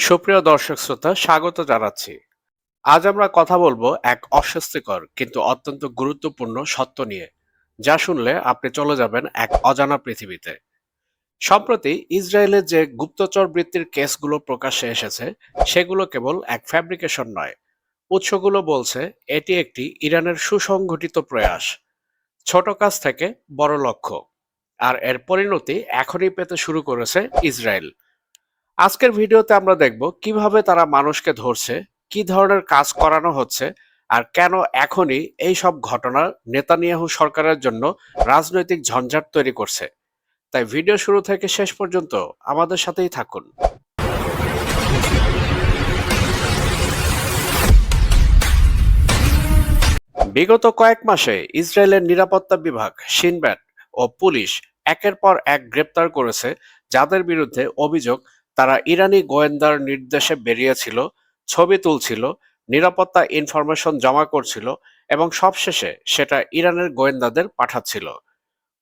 সুপ্রিয় দর্শক শ্রোতা, স্বাগত জানাচ্ছি। আজ আমরা কথা বলবো এক অস্বস্তিকর কিন্তু অত্যন্ত গুরুত্বপূর্ণ সত্য নিয়ে, যা শুনলে আপনি চলে যাবেন এক অজানা পৃথিবীতে। সম্প্রতি ইসরায়েলের যে গুপ্তচর বৃত্তির কেসগুলো প্রকাশ্যে এসেছে, সেগুলো কেবল এক ফ্যাব্রিকেশন নয়। উৎসগুলো বলছে এটি একটি ইরানের সুসংগঠিত প্রয়াস, ছোট কাজ থেকে বড় লক্ষ্য। আর এর পরিণতি এখনই পেতে শুরু করেছে ইসরায়েল। আজকের ভিডিওতে আমরা দেখব কিভাবে তারা মানুষকে ধরছে, কি ধরনের কাজ করানো হচ্ছে, আর কেন এখনই এই সব ঘটনা নেতানিয়াহু সরকারের জন্য রাজনৈতিক ঝঞ্ঝাট তৈরি করছে। তাই ভিডিও শুরু থেকে শেষ পর্যন্ত আমাদের সাথেই থাকুন। বিগত কয়েক মাসে ইসরায়েলের নিরাপত্তা বিভাগ, শিনব্যাট ও পুলিশ একের পর এক গ্রেপ্তার করেছে যাদের বিরুদ্ধে অভিযোগ তারা ইরানি গোয়েন্দার নির্দেশে বেরিয়েছিল, ছবি তুলছিল, নিরাপত্তা ইনফরমেশন জমা করছিল এবং সবশেষে সেটা ইরানের গোয়েন্দাদের পাঠাচ্ছিল।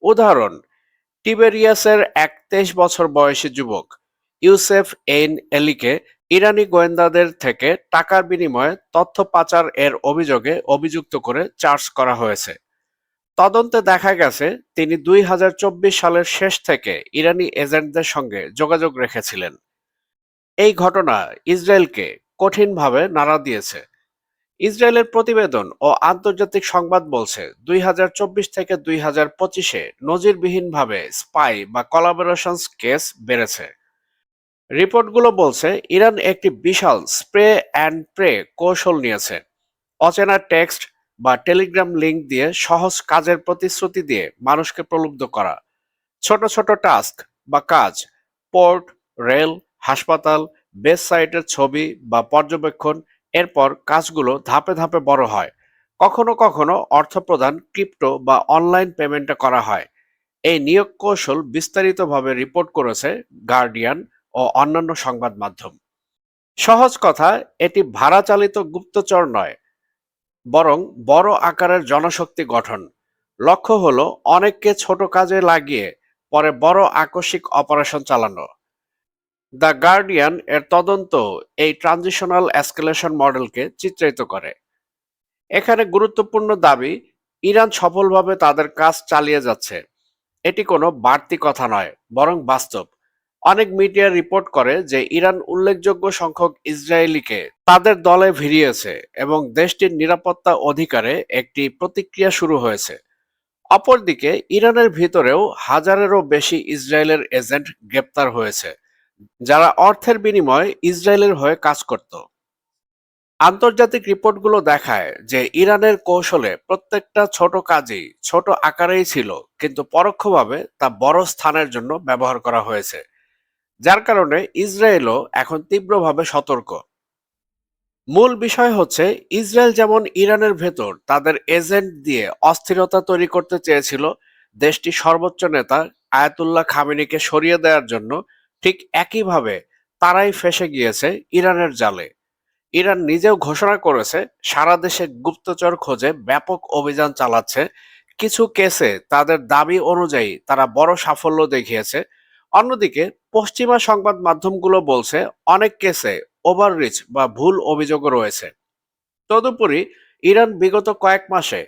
উদাহরণ: টিবেরিয়াসের এক 23 বছর বয়সী যুবক ইউসেফ এইন এলিকে ইরানি গোয়েন্দাদের থেকে টাকার বিনিময়ে তথ্য পাচার এর অভিযোগে অভিযুক্ত করে চার্জ করা হয়েছে। তদন্তে দেখা গেছে তিনি 2024 সালের শেষ থেকে ইরানি এজেন্টদের সঙ্গে যোগাযোগ রেখেছিলেন। এই ঘটনা ইসরায়েলকে কঠিনভাবে নাড়া দিয়েছে। ইসরায়েলের প্রতিবেদন ও আন্তর্জাতিক সংবাদ বলছে 2024 থেকে 2025-এ নজিরবিহীনভাবে স্পাই বা কোলাবোরেশনস কেস বেড়েছে। রিপোর্টগুলো বলছে ইরান একটি বিশাল স্প্রে অ্যান্ড প্রে কৌশল নিয়েছে। অচেনা টেক্সট বা টেলিগ্রাম লিংক দিয়ে সহজ কাজের প্রতিশ্রুতি দিয়ে মানুষকে প্রলুব্ধ করা। ছোট ছোট টাস্ক বা কাজ, পোর্ট, রেল, হাসপাতাল, বেস সাইটের ছবি বা পর্যবেক্ষণ, এরপর কাজগুলো ধাপে ধাপে বড় হয়। কখনো কখনো অর্থ প্রদান ক্রিপ্টো বা অনলাইন পেমেন্টে করা হয়। এই নিয়োগ কৌশল বিস্তারিতভাবে রিপোর্ট করেছে গার্ডিয়ান ও অন্যান্য সংবাদ মাধ্যম। সহজ কথা, এটি ভাড়া চালিত গুপ্তচর নয়, বরং বড় আকারের জনশক্তি গঠন। লক্ষ্য হলো অনেককে ছোট কাজে লাগিয়ে পরে বড় আকস্মিক অপারেশন চালানো। দ্য গার্ডিয়ান এর তদন্ত এই ট্রানজিশনাল এসকেলেশন মডেলকে চিত্রায়িত করে। এখানে গুরুত্বপূর্ণ দাবি, ইরান সফলভাবে তাদের কাজ চালিয়ে যাচ্ছে। এটি কোনো বাড়তি কথা নয়, বরং বাস্তব। অনেক মিডিয়া রিপোর্ট করে যে ইরান উল্লেখযোগ্য সংখ্যক ইসরায়েলিকে তাদের দলে ভিড়িয়েছে এবং দেশটির নিরাপত্তা অধিকারে একটি প্রতিক্রিয়া শুরু হয়েছে। অপরদিকে ইরানের ভিতরেও হাজারেরও বেশি ইসরায়েলের এজেন্ট গ্রেপ্তার হয়েছে, যারা অর্থের বিনিময়ে ইসরায়েলের হয়ে কাজ করত। আন্তর্জাতিক রিপোর্টগুলো দেখায় যে ইরানের কৌশলে প্রত্যেকটা ছোট কাজই ছোট আকারেই ছিল, কিন্তু পরোক্ষভাবে তা বড় স্থানের জন্য ব্যবহার করা হয়েছে, যার কারণে ইসরায়েলও এখন তীব্রভাবে সতর্ক। মূল বিষয় হচ্ছে ইসরায়েল যেমন ইরানের ভেতর তাদের এজেন্ট দিয়ে অস্থিরতা তৈরি করতে চেয়েছিল দেশটির সর্বোচ্চ নেতা আয়াতুল্লাহ খামেনিকে সরিয়ে দেওয়ার জন্য, ঠিক একইভাবে তারাই ফেঁসে গিয়েছে ইরানের জালে। ইরান নিজেও ঘোষণা করেছে সারা দেশে গুপ্তচর খোঁজে ব্যাপক অভিযান চালাচ্ছে। কিছু কেসে তাদের দাবি অনুযায়ী তারা বড় সাফল্য দেখিয়েছে। অন্যদিকে পশ্চিমা সংবাদ মাধ্যমগুলো বলছে অনেক কেসে ওভাররিচ বা ভুল অভিযোগও রয়েছে। তদুপরি ইরান বিগত কয়েক মাসে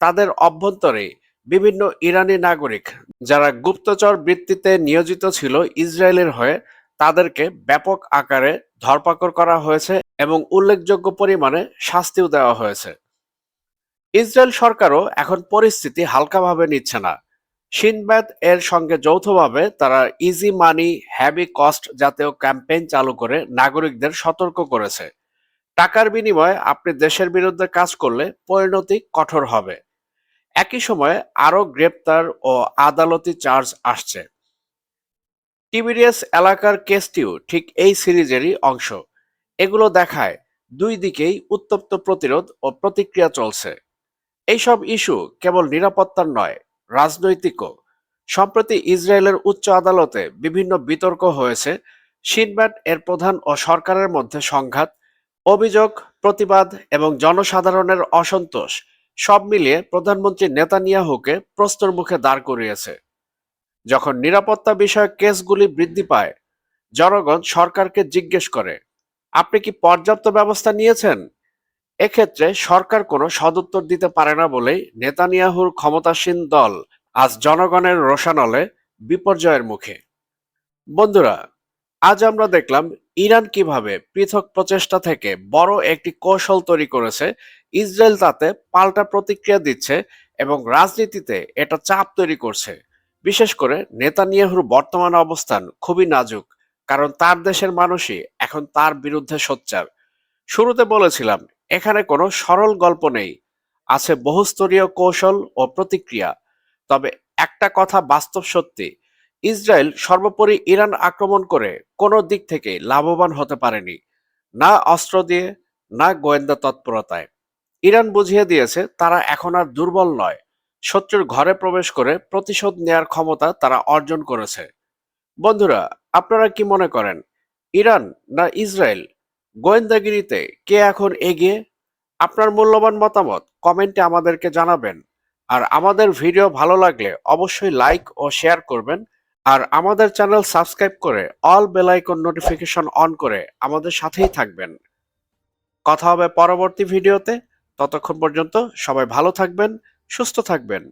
তাদের অভ্যন্তরে বিভিন্ন ইরানি নাগরিক যারা গুপ্তচর বৃত্তিতে নিয়োজিত ছিল ইসরায়েলের হয়ে, তাদেরকে ব্যাপক আকারে ধরপাকড় করা হয়েছে এবং উল্লেখযোগ্য পরিমাণে শাস্তিও দেওয়া হয়েছে। ইসরায়েল সরকারও এখন পরিস্থিতি হালকাভাবে নিচ্ছে না। সিনব্যাদ এর সঙ্গে যৌথভাবে তারা ইজি মানি হ্যাভি কস্ট জাতীয় ক্যাম্পেইন চালু করে নাগরিকদের সতর্ক করেছে। টাকার বিনিময়ে আপনি দেশের বিরুদ্ধে কাজ করলে পরিণতি কঠোর হবে। একই সময়ে আরও গ্রেপ্তার ও আদালতি চার্জ আসছে। টিবিরিয়াস এলাকার কেসটিও ঠিক এই সিরিজেরই অংশ। এগুলো দেখায় দুই দিকেই উত্তপ্ত প্রতিরোধ ও প্রতিক্রিয়া চলছে। এইসব ইস্যু কেবল নিরাপত্তার নয়, রাজনৈতিকও। সম্প্রতি ইসরায়েলের উচ্চ আদালতে বিভিন্ন বিতর্ক হয়েছে। সিনব্যাট এর প্রধান ও সরকারের মধ্যে সংঘাত, অভিযোগ, প্রতিবাদ এবং জনসাধারণের অসন্তোষ সব মিলিয়ে প্রধানমন্ত্রী নেতানিয়াহুকে প্রশ্নের মুখে দাঁড় করিয়েছে। যখন নিরাপত্তা বিষয়ক কেসগুলি বৃদ্ধি পায়, জনগণ সরকারকে জিজ্ঞেস করে আপনি কি পর্যাপ্ত ব্যবস্থা নিয়েছেন? এক্ষেত্রে সরকার কোনো সদুত্তর দিতে পারে না বলেই নেতানিয়াহুর ক্ষমতাসীন দল আজ জনগণের রোষানলে বিপর্যয়ের মুখে। বন্ধুরা, আজ আমরা দেখলাম ইরান কিভাবে পৃথক প্রচেষ্টা থেকে বড় একটি কৌশল তৈরি করেছে। ইসরায়েল তাতে পাল্টা প্রতিক্রিয়া দিচ্ছে এবং রাজনীতিতে এটা চাপ তৈরি করছে। বিশেষ করে নেতানিয়াহুর বর্তমান অবস্থান খুবই নাজুক, কারণ তার দেশের মানুষই এখন তার বিরুদ্ধে সোচ্চার। শুরুতে বলেছিলাম, এখানে কোনো সরল গল্প নেই, আছে বহুস্তরীয় কৌশল ও প্রতিক্রিয়া। তবে একটা কথা বাস্তব সত্যি, ইসরায়েল সর্বোপরি ইরান আক্রমণ করে কোনো দিক থেকে লাভবান হতে পারেনি, না অস্ত্র দিয়ে, না গোয়েন্দা তৎপরতায়। ইরান বুঝিয়ে দিয়েছে তারা এখন আর দুর্বল নয়, শত্রুর ঘরে প্রবেশ করে প্রতিশোধ নেয়ার ক্ষমতা তারা অর্জন করেছে। বন্ধুরা, আপনারা কি মনে করেন, ইরান না ইসরায়েল গোয়েন্দাগিরিতে কে এখন এগিয়ে? আপনার মূল্যবান মতামত কমেন্টে আমাদেরকে জানাবেন। আর আমাদের ভিডিও ভালো লাগলে অবশ্যই লাইক ও শেয়ার করবেন। আর আমাদের চ্যানেল সাবস্ক্রাইব করে all bell icon notification on করে আমাদের সাথেই থাকবেন। কথা হবে পরবর্তী ভিডিওতে। ততক্ষণ পর্যন্ত সবাই ভালো থাকবেন, সুস্থ থাকবেন।